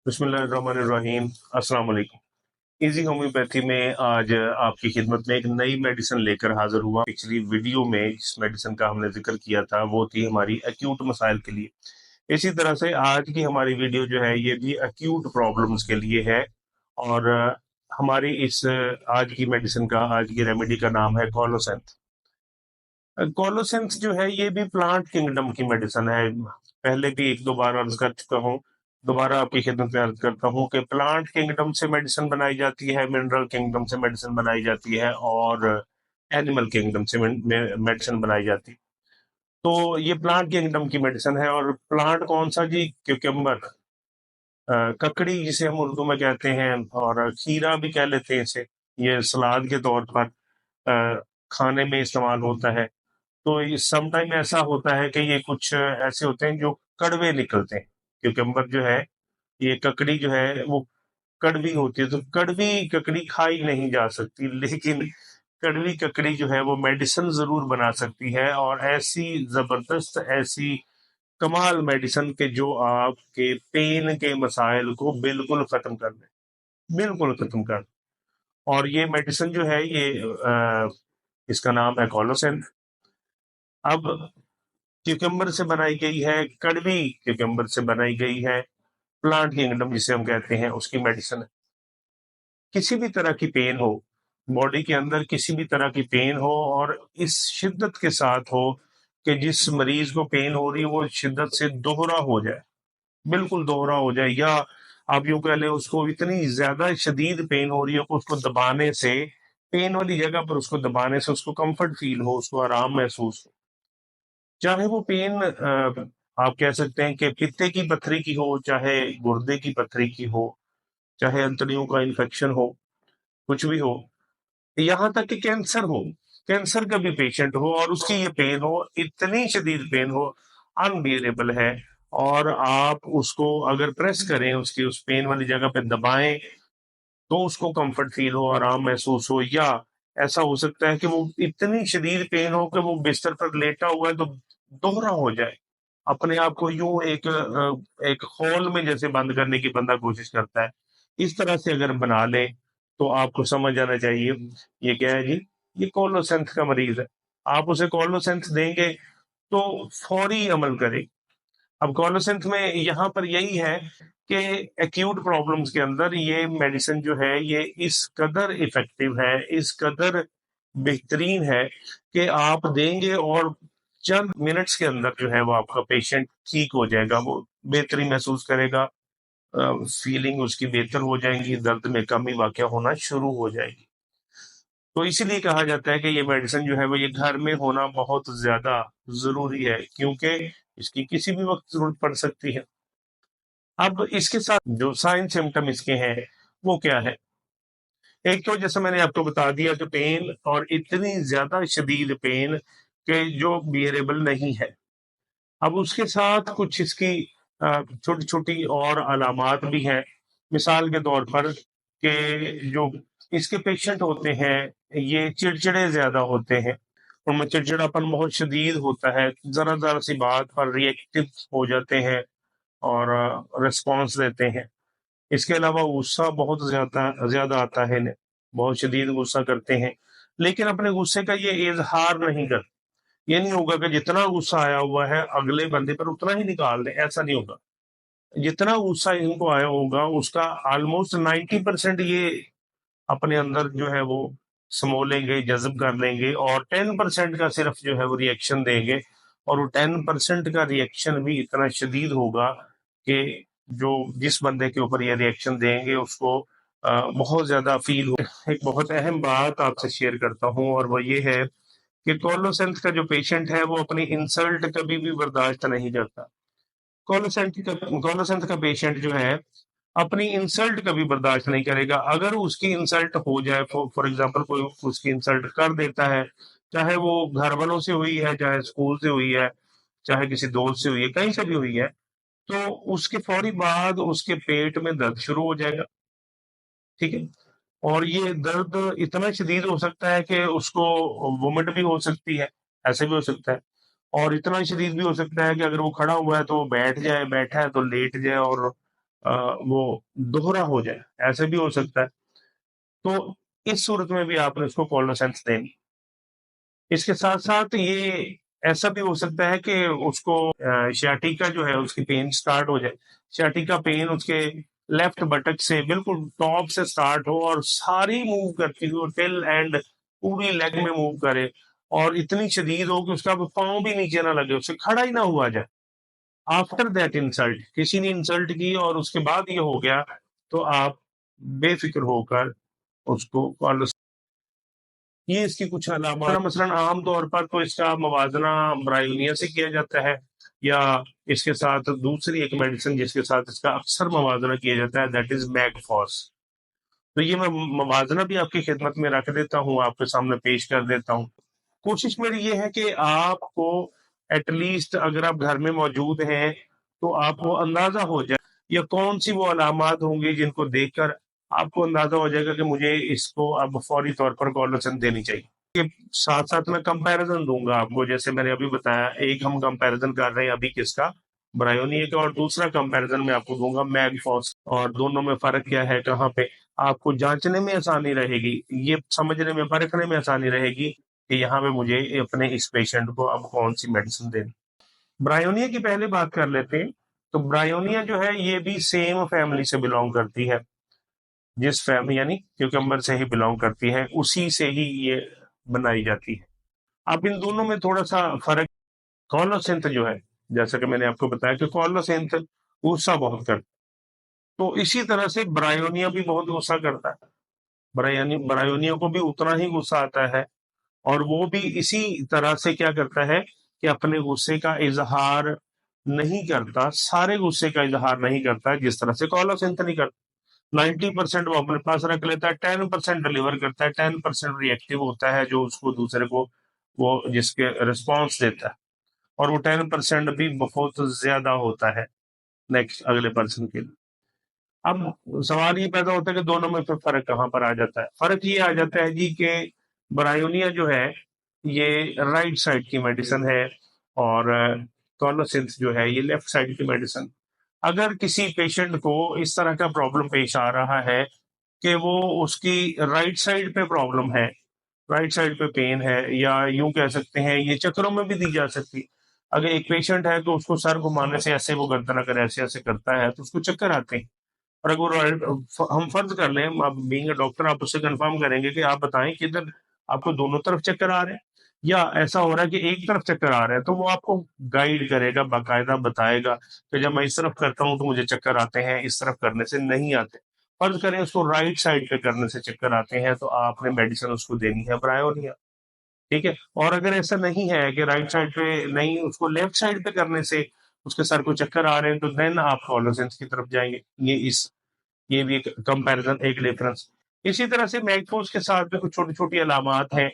बिस्मिल्लाहिर्रहमानिर्रहीम। अस्सलाम वालेकुम। इजी होम्योपैथी में आज आपकी खिदमत में एक नई मेडिसिन लेकर हाजिर हुआ। पिछली वीडियो में जिस मेडिसिन का हमने जिक्र किया था वो थी हमारी एक्यूट मसाइल के लिए। इसी तरह से आज की हमारी वीडियो जो है ये भी एक्यूट प्रॉब्लम्स के लिए है। और हमारी इस आज की मेडिसिन का, आज की रेमेडी का नाम है कॉलोसेंथ। कॉलोसेंथ जो है ये भी प्लांट किंगडम की मेडिसिन है। पहले भी एक दो बार अर्ज कर चुका हूँ, दोबारा आपकी खिदमत में अर्ज करता हूँ कि प्लांट किंगडम से मेडिसिन बनाई जाती है, मिनरल किंगडम से मेडिसिन बनाई जाती है और एनिमल किंगडम से मेडिसिन बनाई जाती है। तो ये प्लांट किंगडम की मेडिसिन है। और प्लांट कौन सा जी? क्यूकम्बर, ककड़ी जिसे हम उर्दू में कहते हैं, और खीरा भी कह लेते हैं इसे। ये सलाद के तौर पर खाने में इस्तेमाल होता है। तो ये समटाइम ऐसा होता है कि ये कुछ ऐसे होते हैं जो कड़वे निकलते हैं। क्यूकम्बर जो है, ये ककड़ी जो है वो कड़वी होती है, तो कड़वी ककड़ी खाई नहीं जा सकती, लेकिन कड़वी ककड़ी जो है वो मेडिसिन जरूर बना सकती है। और ऐसी जबरदस्त, ऐसी कमाल मेडिसिन के जो आपके पेन के मसाइल को बिल्कुल खत्म कर दे, बिल्कुल खत्म कर दे। और ये मेडिसिन जो है ये इसका नाम है कॉलोसेंथ। अब क्यूकम्बर से बनाई गई है, कड़वी क्यूकम्बर से बनाई गई है, प्लांट किंगडम जिसे हम कहते हैं उसकी मेडिसिन है। किसी भी तरह की पेन हो, बॉडी के अंदर किसी भी तरह की पेन हो, और इस शिद्दत के साथ हो कि जिस मरीज को पेन हो रही है वो शिद्दत से दोहरा हो जाए, बिल्कुल दोहरा हो जाए, या आप यूं कह लें उसको इतनी ज्यादा शदीद पेन हो रही है कि उसको दबाने से, पेन वाली जगह पर उसको दबाने से उसको कंफर्ट फील हो, उसको आराम महसूस हो। चाहे वो पेन आप कह सकते हैं कि पित्ते की पथरी की हो, चाहे गुर्दे की पथरी की हो, चाहे अंतड़ियों का इन्फेक्शन हो, कुछ भी हो, यहाँ तक कि कैंसर हो, कैंसर का भी पेशेंट हो और उसकी ये पेन हो, इतनी शदीद पेन हो, अनबियरेबल है। और आप उसको अगर प्रेस करें, उसकी उस पेन वाली जगह पे दबाएं, तो उसको कंफर्ट फील हो, आराम महसूस हो। या ऐसा हो सकता है कि वो इतनी शदीद पेन हो कि वो बिस्तर पर लेटा हुआ है तो दोहरा हो जाए, अपने आप को यूं एक हॉल में जैसे बंद करने की बंदा कोशिश करता है, इस तरह से अगर बना ले तो आपको समझ आना चाहिए ये क्या है जी। ये कोलोसेंथ का मरीज है। आप उसे कोलोसेंथ देंगे तो फौरी अमल करे। अब कॉलोसेंथ में यहाँ पर यही है कि एक्यूट प्रॉब्लम्स के अंदर ये मेडिसिन जो है ये इस कदर इफेक्टिव है, इस कदर बेहतरीन है कि आप देंगे और चंद मिनट्स के अंदर जो है वो आपका पेशेंट ठीक हो जाएगा, वो बेहतरी महसूस करेगा, फीलिंग उसकी बेहतर हो जाएंगी, दर्द में कमी वाकया होना शुरू हो जाएगी। तो इसीलिए कहा जाता है कि ये मेडिसिन जो है वो ये घर में होना बहुत ज्यादा जरूरी है, क्योंकि इसकी किसी भी वक्त जरूरत पड़ सकती है। अब इसके साथ जो साइन सिम्टम इसके हैं वो क्या है? एक तो जैसे मैंने आपको बता दिया कि पेन, और इतनी ज्यादा शदीद पेन कि जो बियरेबल नहीं है। अब उसके साथ कुछ इसकी छोटी छोटी और अलामात भी हैं। मिसाल के तौर पर कि जो इसके पेशेंट होते हैं ये चिड़चिड़े ज्यादा होते हैं, उनमें चिड़चिड़ापन बहुत शदीद होता है, जरा जरा सी बात पर रिएक्टिव हो जाते हैं और रिस्पॉन्स देते हैं। इसके अलावा गुस्सा बहुत ज्यादा ज्यादा आता है इन्हें, बहुत शदीद गुस्सा करते हैं, लेकिन अपने गुस्से का ये इजहार नहीं करते। ये नहीं होगा कि जितना गुस्सा आया हुआ है अगले बंदे पर उतना ही निकाल दें, ऐसा नहीं होगा। जितना गुस्सा इनको आया होगा उसका ऑलमोस्ट 90% ये अपने अंदर जो है वो समो लेंगे, जज्ब कर लेंगे, और 10% का सिर्फ जो है वो रिएक्शन देंगे। और वो 10% का रिएक्शन भी इतना शदीद होगा कि जो जिस बंदे के ऊपर ये रिएक्शन देंगे उसको बहुत ज्यादा फील हो। एक बहुत अहम बात आपसे शेयर करता हूँ और वो ये है कि कोलोसेंथ का जो पेशेंट है वो अपनी इंसल्ट कभी भी बर्दाश्त नहीं करता। कोलोसेंथ का पेशेंट जो है अपनी इंसल्ट कभी बर्दाश्त नहीं करेगा। अगर उसकी इंसल्ट हो जाए, फॉर एग्जांपल कोई उसकी इंसल्ट कर देता है, चाहे वो घर वालों से हुई है, चाहे स्कूल से हुई है, चाहे किसी दोस्त से हुई है, कहीं से भी हुई है, तो उसके फौरी बाद उसके पेट में दर्द शुरू हो जाएगा। ठीक है। और ये दर्द इतना शदीद हो सकता है कि उसको वोमिट भी हो सकती है, ऐसे भी हो सकता है। और इतना शदीद भी हो सकता है कि अगर वो खड़ा हुआ है तो वो बैठ जाए, बैठा है तो लेट जाए, और वो दोहरा हो जाए, ऐसे भी हो सकता है। तो इस सूरत में भी आपने उसको कॉलोसेंस देनी। इसके साथ साथ ये ऐसा भी हो सकता है कि उसको sciatica जो है उसकी पेन स्टार्ट हो जाए। sciatica पेन उसके लेफ्ट बटक से बिल्कुल टॉप से स्टार्ट हो और सारी मूव करती हुई टिल एंड पूरी लेग में मूव करे, और इतनी शदीद हो कि उसका पाँव भी नीचे ना लगे, उससे खड़ा ही ना हुआ जाए। आफ्टर दैट इंसल्ट, किसी ने इंसल्ट की और उसके बाद ये हो गया, तो आप बेफिक्र होकर उसको कॉल। ये इसकी कुछ अलामत, मसलन आम तौर पर तो इसका मवाजना ब्रायोनिया से किया जाता है, या इसके साथ दूसरी एक मेडिसिन जिसके साथ इसका अक्सर मवाजना किया जाता है, दैट इज मैगफॉस। तो ये मैं मवाजना भी आपकी खिदमत में रख देता हूँ, आपके सामने पेश कर देता हूँ। कोशिश मेरी ये है कि आपको एटलीस्ट अगर आप घर में मौजूद हैं तो आपको अंदाजा हो जाए या कौन सी वो अलामात होंगी जिनको देखकर आपको अंदाजा हो जाएगा कि मुझे इसको अब फौरी तौर पर कॉलोसन देनी चाहिए। के साथ साथ मैं कंपैरिजन दूंगा आपको, जैसे मैंने अभी बताया, एक हम कंपैरिजन कर रहे हैं अभी किसका, ब्रायोनिया का, और दूसरा कंपैरिजन मैं आपको दूंगा मैगफॉस, और दोनों में फर्क क्या है, कहाँ पे आपको जांचने में आसानी रहेगी, ये समझने में, परखने में आसानी रहेगी कि यहाँ पे मुझे अपने इस पेशेंट को अब कौन सी मेडिसिन देनी। ब्रायोनिया की पहले बात कर लेते हैं। तो ब्रायोनिया जो है ये भी सेम फैमिली से बिलोंग करती है, जिस फैमिली यानी क्यूकम्बर से ही बिलोंग करती है, उसी से ही ये बनाई जाती है। अब इन दोनों में थोड़ा सा फर्क, कॉलोसिंथ जो है, जैसा कि मैंने आपको बताया कि कॉलोसिंथ गुस्सा बहुत करता है, तो इसी तरह से ब्रायोनिया भी बहुत गुस्सा करता है। ब्रायोनिया को भी उतना ही गुस्सा आता है, और वो भी इसी तरह से क्या करता है कि अपने गुस्से का इजहार नहीं करता, सारे गुस्से का इजहार नहीं करता जिस तरह से कॉलोसिंथ नहीं करता। 90% वो अपने पास रख लेता है, 10% डिलीवर करता है, 10% रिएक्टिव होता है जो उसको दूसरे को वो जिसके रिस्पॉन्स देता है, और वो 10% भी बहुत ज्यादा होता है नेक्स्ट अगले पर्सन के लिए। अब सवाल ये पैदा होता है कि दोनों में फिर फर्क कहाँ पर आ जाता है। फर्क ये आ जाता है जी कि ब्रायोनिया जो है ये राइट साइड की मेडिसिन है, और कॉलोसिंथ जो है ये लेफ्ट साइड की मेडिसिन। अगर किसी पेशेंट को इस तरह का प्रॉब्लम पेश आ रहा है कि वो उसकी राइट साइड पे प्रॉब्लम है, राइट साइड पे पेन है, या यूं कह सकते हैं ये चक्रों में भी दी जा सकती है। अगर एक पेशेंट है तो उसको सर घुमाने से ऐसे वो गर्दन अगर ऐसे ऐसे करता है तो उसको चक्कर आते हैं, और अगर हम फर्ज कर लें, आप बीइंग अ डॉक्टर आप उससे कंफर्म करेंगे कि आप बताएं कि इधर आपको दोनों तरफ चक्कर आ रहे हैं या ऐसा हो रहा है कि एक तरफ चक्कर आ रहे हैं, तो वो आपको गाइड करेगा, बाकायदा बताएगा कि जब मैं इस तरफ करता हूँ तो मुझे चक्कर आते हैं, इस तरफ करने से नहीं आते। फर्ज करें उसको राइट साइड पे करने से चक्कर आते हैं, तो आपने मेडिसिन उसको देनी है ब्रायोनिया। ठीक है, और अगर ऐसा नहीं है कि राइट साइड पे नहीं, उसको लेफ्ट साइड पे करने से उसके सर को चक्कर आ रहे हैं, तो देन आप कॉलोसेंस की तरफ जाएंगे। ये भी एक कंपैरिजन, एक डिफरेंस। इसी तरह से मैगफोर्स के साथ भी कुछ छोटी छोटी अलामात हैं,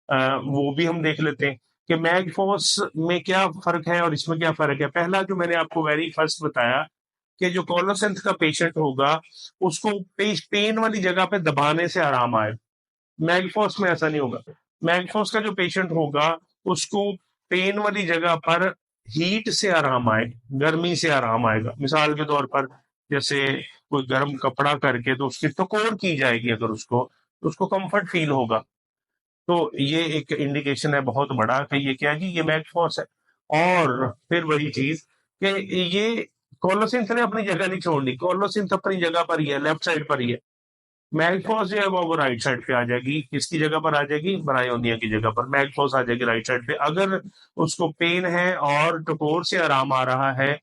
वो भी हम देख लेते हैं कि मैगफोर्स में क्या फर्क है और इसमें क्या फर्क है। पहला जो मैंने आपको वेरी फर्स्ट बताया कि जो कॉलोसेंथ का पेशेंट होगा उसको पेन वाली जगह पे दबाने से आराम आए, मैगफोर्स में ऐसा नहीं होगा। मैगफोर्स का जो पेशेंट होगा उसको पेन वाली जगह पर हीट से आराम आए, गर्मी से आराम आएगा। मिसाल के तौर पर जैसे कोई गर्म कपड़ा करके तो उसकी टकोर की जाएगी, अगर उसको तो उसको कंफर्ट फील होगा। तो ये एक इंडिकेशन है बहुत बड़ा कि ये क्या जी, ये मैगफॉस है। और फिर वही चीज कि ये कोलोसिंथ ने अपनी जगह नहीं छोड़नी, कोलोसिंथ अपनी जगह पर ही है, लेफ्ट साइड पर ही है। मैगफॉस जो है वो राइट साइड पे आ जाएगी, किसकी जगह पर आ जाएगी, ब्रायोनिया की जगह पर मैगफॉस आ जाएगी राइट साइड पे। अगर उसको पेन है और टकोर से आराम आ रहा है,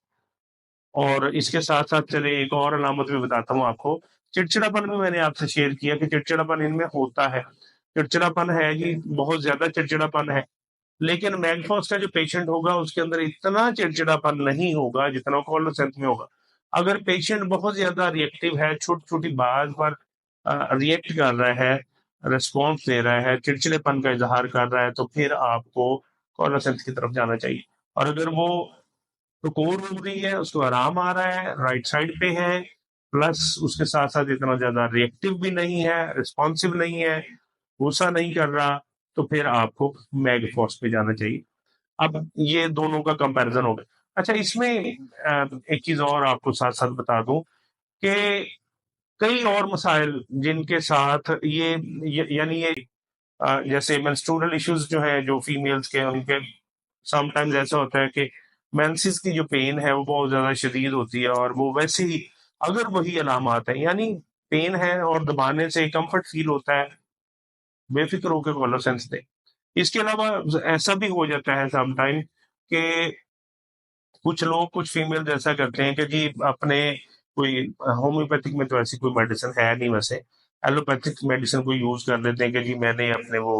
और इसके साथ साथ चले एक और अलामत भी बताता हूँ आपको। चिड़चिड़ापन भी मैंने आपसे शेयर किया कि चिड़चिड़ापन इनमें होता है, चिड़चिड़ापन है जी, बहुत ज्यादा चिड़चिड़ापन है। लेकिन मैगफॉस का जो पेशेंट होगा उसके अंदर इतना चिड़चिड़ापन नहीं होगा जितना कॉलोसेंथ में होगा। अगर पेशेंट बहुत ज्यादा रिएक्टिव है, छोटी छोटी बात पर रिएक्ट कर रहा है, रिस्पॉन्स दे रहा है, चिड़चिड़ेपन का इजहार कर रहा है, तो फिर आपको कॉलोसेंथ की तरफ जाना चाहिए। और अगर वो तो कोर हो रही है, उसको आराम आ रहा है, राइट साइड पे है, प्लस उसके साथ साथ इतना ज्यादा रिएक्टिव भी नहीं है, रिस्पॉन्सिव नहीं है, गुस्सा नहीं कर रहा, तो फिर आपको मैगफॉस पे जाना चाहिए। अब ये दोनों का कंपैरिजन हो गया। अच्छा, इसमें एक चीज और आपको साथ साथ बता दूं कि कई और मसाइल जिनके साथ यानी ये जैसे मेंस्ट्रुअल इश्यूज जो हैं जो फीमेल्स के उनके समटाइम्स ऐसा होता है कि मेंसेस की जो पेन है वो बहुत ज्यादा शदीद होती है, और वो वैसे ही अगर वही अलामात है यानी पेन है और दबाने से कंफर्ट फील होता है, बेफिक्र होकर कॉलर सेंस दें। इसके अलावा ऐसा भी हो जाता है समटाइम कि कुछ लोग कुछ फीमेल ऐसा करते हैं कि जी अपने कोई होम्योपैथिक में तो ऐसी कोई मेडिसिन है नहीं वैसे, एलोपैथिक मेडिसिन को यूज कर लेते हैं कि जी मैंने अपने वो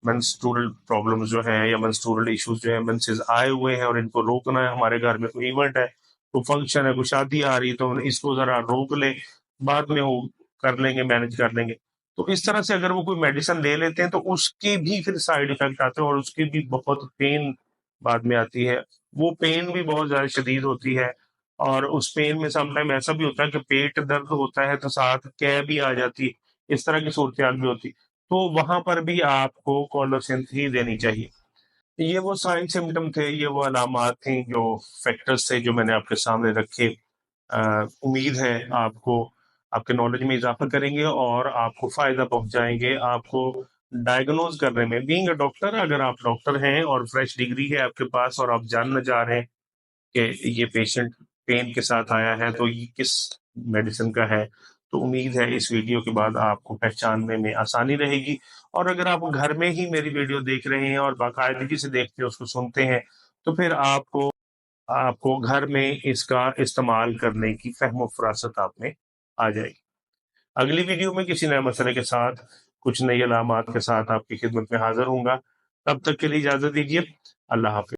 मेंस्ट्रुअल प्रॉब्लम्स जो हैं या मेंस्ट्रुअल इश्यूज जो है मेंसेस आए हुए हैं और इनको रोकना है, हमारे घर में कोई इवेंट है, कोई फंक्शन है, कोई शादी आ रही है, तो इसको जरा रोक ले, बाद में वो कर लेंगे, मैनेज कर लेंगे। तो इस तरह से अगर वो कोई मेडिसिन ले लेते हैं तो उसके भी फिर साइड इफेक्ट आते हैं और उसकी भी बहुत पेन बाद में आती है। वो पेन भी बहुत ज़्यादा शदीद होती है, और उस पेन में समटाइम ऐसा भी होता है कि पेट दर्द होता है तो साथ कै भी आ जाती है, इस तरह की सूरत भी होती। तो वहां पर भी आपको कॉलोसिन ही देनी चाहिए। ये वो साइन सिम्टम थे, ये वो अलामात थी जो फैक्टर्स थे जो मैंने आपके सामने रखे। उम्मीद है आपको आपके नॉलेज में इजाफा करेंगे और आपको फायदा पहुंचाएंगे, आपको डायग्नोज करने में। बीइंग अ डॉक्टर, अगर आप डॉक्टर हैं और फ्रेश डिग्री है आपके पास और आप जानना चाह रहे हैं कि ये पेशेंट पेन के साथ आया है तो ये किस मेडिसिन का है, तो उम्मीद है इस वीडियो के बाद आपको पहचानने में आसानी रहेगी। और अगर आप घर में ही मेरी वीडियो देख रहे हैं और बाकायदगी से देखते हैं, उसको सुनते हैं, तो फिर आपको आपको घर में इसका इस्तेमाल करने की फ़हम फ़रासत आप में आ जाएगी। अगली वीडियो में किसी नए मसले के साथ, कुछ नई अलामात के साथ आपकी खिदमत में हाज़िर होऊँगा। तब तक के लिए इजाज़त दीजिए। अल्लाह हाफ़िज़।